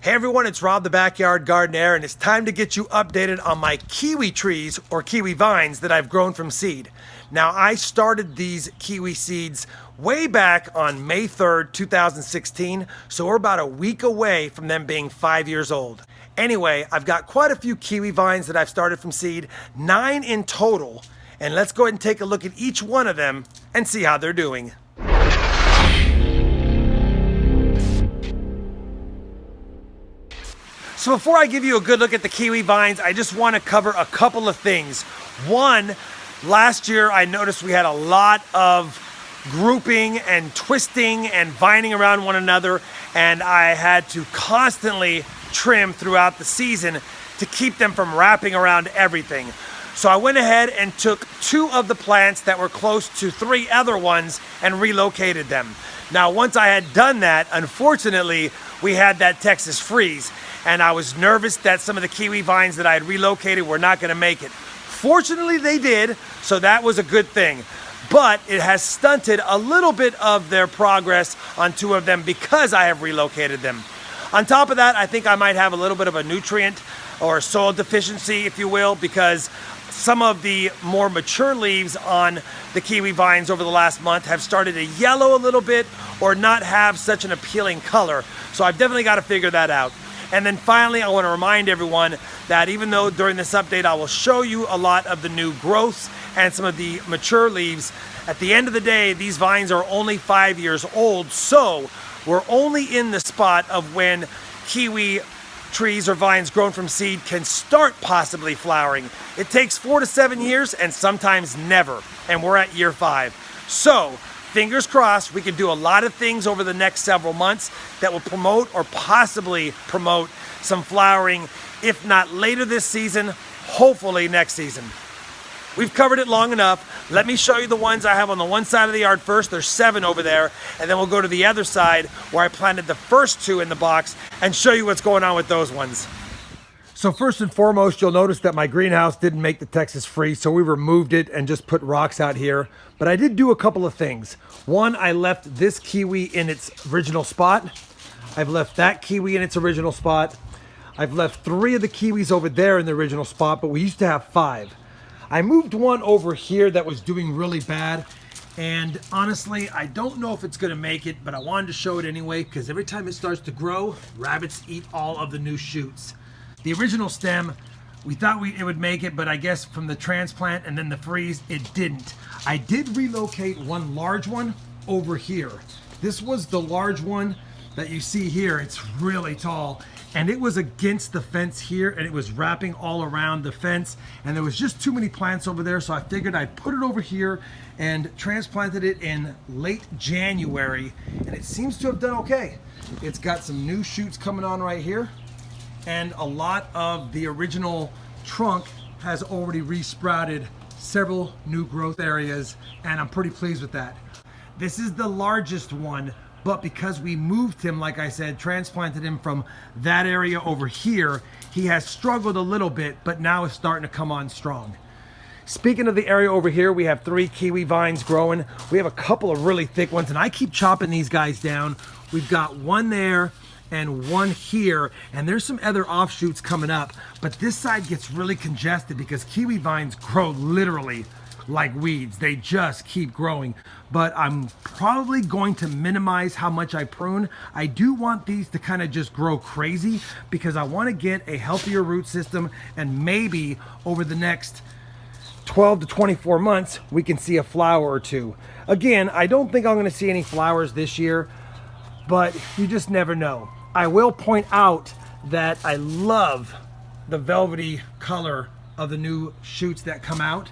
Hey everyone, it's Rob the Backyard Gardener, and it's time to get you updated on my kiwi trees or kiwi vines that I've grown from seed. Now, I started these kiwi seeds way back on May 3rd, 2016, so we're about a week away from them being 5 years old. Anyway, I've got quite a few kiwi vines that I've started from seed, 9 in total, and let's go ahead and take a look at each one of them and see how they're doing. So before I give you a good look at the kiwi vines, I just want to cover a couple of things. One, last year I noticed we had a lot of grouping and twisting and vining around one another, and I had to constantly trim throughout the season to keep them from wrapping around everything. So I went ahead and took 2 of the plants that were close to 3 other ones and relocated them. Now, once I had done that, unfortunately, we had that Texas freeze, and I was nervous that some of the kiwi vines that I had relocated were not going to make it. Fortunately, they did, so that was a good thing. But it has stunted a little bit of their progress on 2 of them because I have relocated them. On top of that, I think I might have a little bit of a nutrient or soil deficiency, if you will, because some of the more mature leaves on the kiwi vines over the last month have started to yellow a little bit or not have such an appealing color. So I've definitely got to figure that out. And then finally, I want to remind everyone that even though during this update I will show you a lot of the new growths and some of the mature leaves, at the end of the day, these vines are only 5 years old. So we're only in the spot of when kiwi trees or vines grown from seed can start possibly flowering. It takes 4 to 7 years and sometimes never, and we're at year 5. So fingers crossed, we can do a lot of things over the next several months that will promote or possibly promote some flowering, if not later this season, hopefully next season. We've covered it long enough. Let me show you the ones I have on the one side of the yard first. There's 7 over there, and then we'll go to the other side where I planted the first 2 in the box and show you what's going on with those ones. So first and foremost, you'll notice that my greenhouse didn't make the Texas freeze, so we removed it and just put rocks out here. But I did do a couple of things. One, I left this kiwi in its original spot. I've left that kiwi in its original spot. I've left 3 of the kiwis over there in the original spot, but we used to have 5. I moved one over here that was doing really bad, and honestly, I don't know if it's gonna make it, but I wanted to show it anyway because every time it starts to grow, rabbits eat all of the new shoots. The original stem, we thought it would make it, but I guess from the transplant and then the freeze, it didn't. I did relocate one large one over here. This was the large one that you see here. It's really tall, and it was against the fence here, and it was wrapping all around the fence, and there was just too many plants over there, so I figured I'd put it over here and transplanted it in late January, and it seems to have done okay. It's got some new shoots coming on right here, and a lot of the original trunk has already resprouted several new growth areas, and I'm pretty pleased with that. This is the largest one, but because we moved him, like I said, transplanted him from that area over here, he has struggled a little bit, but now is starting to come on strong. Speaking of the area over here, we have 3 kiwi vines growing. We have a couple of really thick ones, and I keep chopping these guys down. We've got one there and one here, and there's some other offshoots coming up, but this side gets really congested because kiwi vines grow literally like weeds. They just keep growing, but I'm probably going to minimize how much I prune. I do want these to kind of just grow crazy because I want to get a healthier root system, and maybe over the next 12 to 24 months we can see a flower or 2. Again, I don't think I'm going to see any flowers this year, but you just never know. I will point out that I love the velvety color of the new shoots that come out,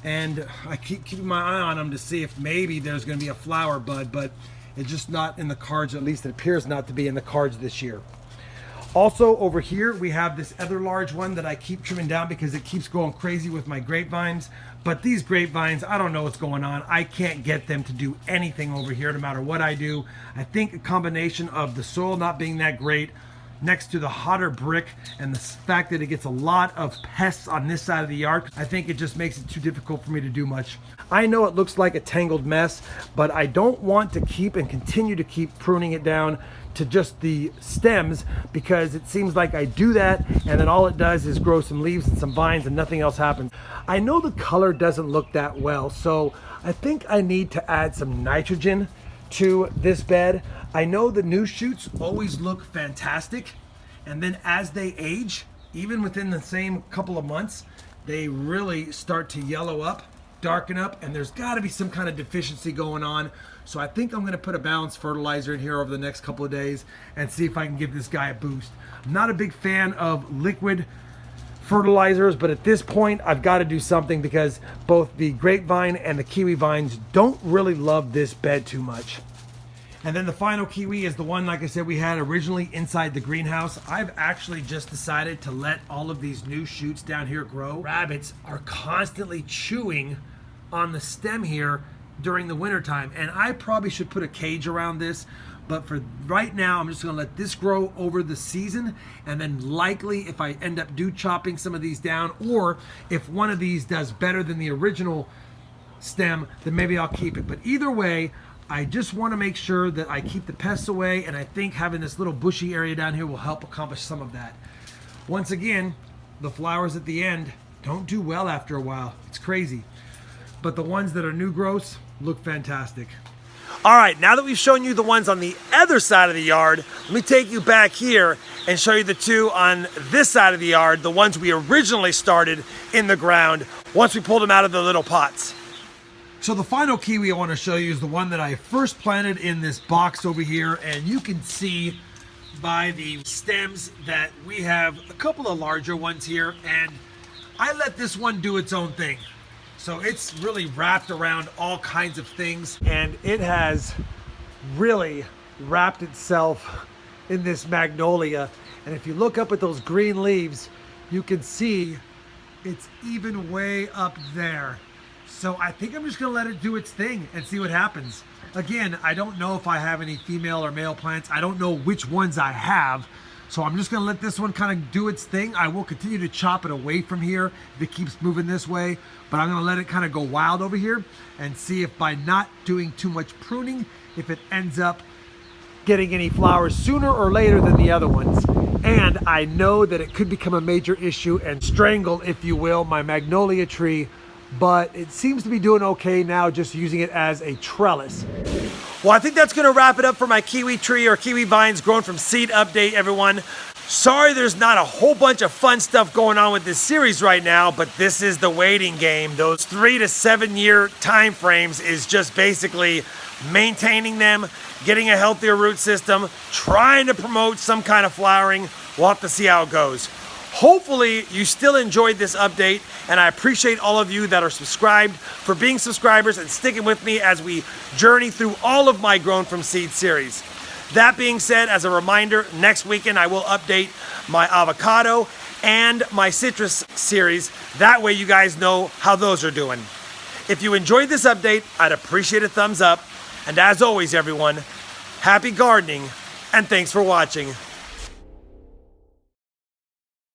and I keep keeping my eye on them to see if maybe there's going to be a flower bud, but it's just not in the cards. At least it appears not to be in the cards this year. Also over here we have this other large one that I keep trimming down because it keeps going crazy with my grapevines. But these grapevines, I don't know what's going on. I can't get them to do anything over here no matter what I do. I think a combination of the soil not being that great, next to the hotter brick and the fact that it gets a lot of pests on this side of the yard, I think it just makes it too difficult for me to do much. I know it looks like a tangled mess, but I don't want to keep and continue to keep pruning it down to just the stems, because it seems like I do that and then all it does is grow some leaves and some vines and nothing else happens. I know the color doesn't look that well, so I think I need to add some nitrogen to this bed. I know the new shoots always look fantastic, and then as they age, even within the same couple of months, they really start to yellow up, darken up, and there's got to be some kind of deficiency going on. So I think I'm going to put a balanced fertilizer in here over the next couple of days and see if I can give this guy a boost. I'm not a big fan of liquid fertilizers, but at this point I've got to do something because both the grapevine and the kiwi vines don't really love this bed too much. And then the final kiwi is the one, like I said, we had originally inside the greenhouse. I've actually just decided to let all of these new shoots down here grow. Rabbits are constantly chewing on the stem here during the winter time, and I probably should put a cage around this, but for right now I'm just going to let this grow over the season, and then likely if I end up chopping some of these down, or if one of these does better than the original stem, then maybe I'll keep it. But either way, I just want to make sure that I keep the pests away, and I think having this little bushy area down here will help accomplish some of that. Once again, the flowers at the end don't do well after a while. It's crazy. But the ones that are new growths look fantastic. All right, now that we've shown you the ones on the other side of the yard, let me take you back here and show you the two on this side of the yard, the ones we originally started in the ground once we pulled them out of the little pots. So the final kiwi I want to show you is the one that I first planted in this box over here, and you can see by the stems that we have a couple of larger ones here, and I let this one do its own thing. So it's really wrapped around all kinds of things, and it has really wrapped itself in this magnolia. And if you look up at those green leaves, you can see it's even way up there. So I think I'm just gonna let it do its thing and see what happens. Again, I don't know if I have any female or male plants. I don't know which ones I have. So I'm just gonna let this one kind of do its thing. I will continue to chop it away from here if it keeps moving this way, but I'm gonna let it kind of go wild over here and see if by not doing too much pruning, if it ends up getting any flowers sooner or later than the other ones. And I know that it could become a major issue and strangle, if you will, my magnolia tree, but it seems to be doing okay now, just using it as a trellis. Well, I think that's going to wrap it up for my kiwi tree or kiwi vines grown from seed update, everyone. Sorry there's not a whole bunch of fun stuff going on with this series right now, but this is the waiting game. Those 3 to 7 year time frames is just basically maintaining them, getting a healthier root system, trying to promote some kind of flowering. We'll have to see how it goes. Hopefully you still enjoyed this update, and I appreciate all of you that are subscribed for being subscribers and sticking with me as we journey through all of my Grown from Seed series. That being said, as a reminder, next weekend I will update my avocado and my citrus series. That way you guys know how those are doing. If you enjoyed this update, I'd appreciate a thumbs up. And as always, everyone, happy gardening and thanks for watching.